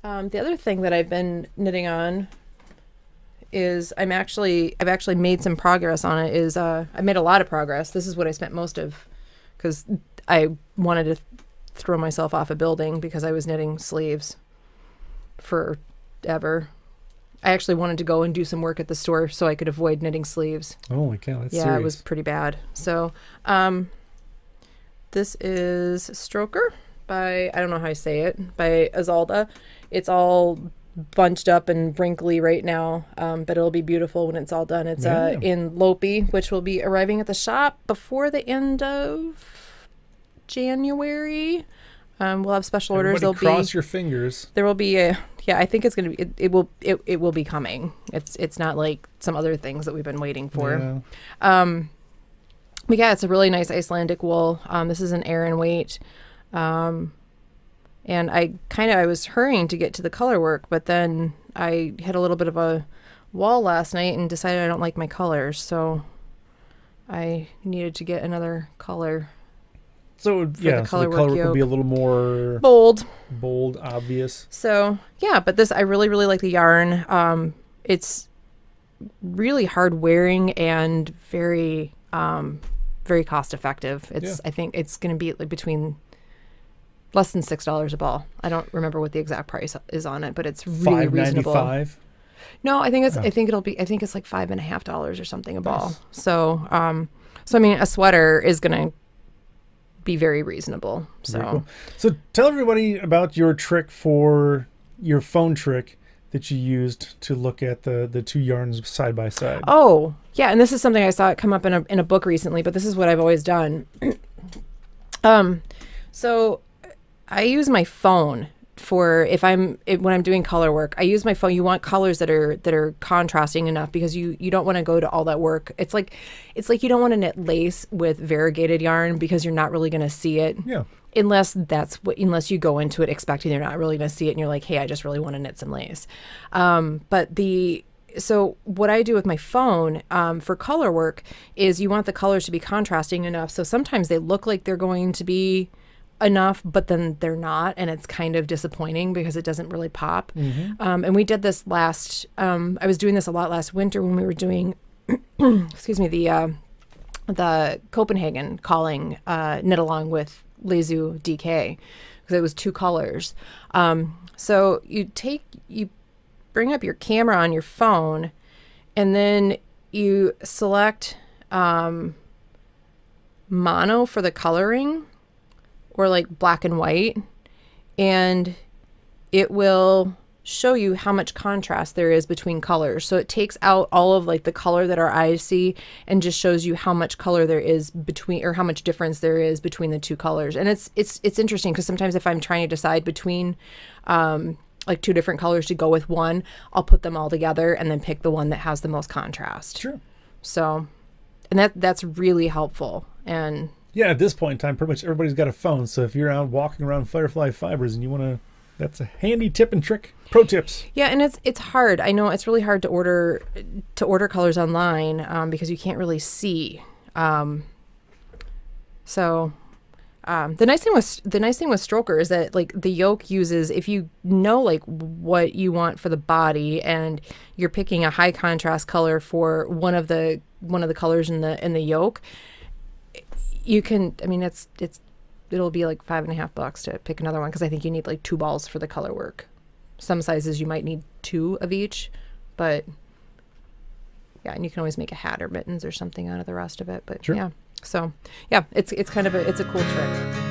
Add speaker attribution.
Speaker 1: The other thing that I've been knitting on is I've actually made some progress on it. I made a lot of progress. This is what I spent most of, because I wanted to throw myself off a building because I was knitting sleeves forever. I actually wanted to go and do some work at the store so I could avoid knitting sleeves.
Speaker 2: Holy cow, that's
Speaker 1: yeah,
Speaker 2: serious.
Speaker 1: It was pretty bad. So, this is Strokkur by, I don't know how I say it, by Azalda. It's all bunched up and wrinkly right now, but it'll be beautiful when it's all done. It's in Lopi, which will be arriving at the shop before the end of January. We'll have special orders.
Speaker 2: Everybody cross your fingers.
Speaker 1: There will be a, yeah, I think it's going to be, it will be coming. It's not like some other things that we've been waiting for. Yeah. But yeah, it's a really nice Icelandic wool. This is an Aran weight. And I was hurrying to get to the color work, but then I hit a little bit of a wall last night and decided I don't like my colors. So I needed to get another color.
Speaker 2: So yeah, the color work will be a little more
Speaker 1: bold,
Speaker 2: obvious.
Speaker 1: So yeah, but this, I really, really like the yarn. It's really hard wearing and very, very cost effective. I think it's going to be like between less than $6 a ball. I don't remember what the exact price is on it, but it's really reasonable.
Speaker 2: $5.95?
Speaker 1: No, I think it's I think it's like $5.50 or something a ball. So so I mean, a sweater is going to be very reasonable. So
Speaker 2: cool. So tell everybody about your trick, for your phone trick that you used to look at the two yarns side by side.
Speaker 1: Oh yeah, and this is something I saw it come up in a book recently, but this is what I've always done. So I use my phone for when I'm doing color work. I use my phone. You want colors that are contrasting enough, because you don't want to go to all that work. It's like you don't want to knit lace with variegated yarn, because you're not really going to see it.
Speaker 2: Yeah.
Speaker 1: Unless you go into it expecting you're not really going to see it, and you're like, hey, I just really want to knit some lace. So what I do with my phone for color work is you want the colors to be contrasting enough. So sometimes they look like they're going to be enough, but then they're not, and it's kind of disappointing because it doesn't really pop. And we did this last, I was doing this a lot last winter when we were doing, excuse me, the Copenhagen calling knit along with Lezu DK, because it was 2 colors. So you bring up your camera on your phone, and then you select mono for the coloring, or like black and white, and it will show you how much contrast there is between colors. So it takes out all of like the color that our eyes see and just shows you how much color there is between, or how much difference there is between the 2 colors. And it's interesting, because sometimes if I'm trying to decide between like 2 different colors to go with one, I'll put them all together and then pick the one that has the most contrast.
Speaker 2: Sure.
Speaker 1: So, and that's really helpful. And
Speaker 2: yeah, at this point in time, pretty much everybody's got a phone. So if you're out walking around Firefly Fibers and you want to, that's a handy tip and trick. Pro tips.
Speaker 1: Yeah, and it's hard. I know it's really hard to order colors online because you can't really see. The nice thing with Strokkur is that like the yoke uses, if you know like what you want for the body, and you're picking a high contrast color for one of the colors in the yoke, you can, I mean, it'll be like $5.50 to pick another one, because I think you need like 2 balls for the color work. Some sizes you might need 2 of each, but yeah, and you can always make a hat or mittens or something out of the rest of it. But
Speaker 2: sure.
Speaker 1: Yeah, so yeah, it's kind of it's a cool trick.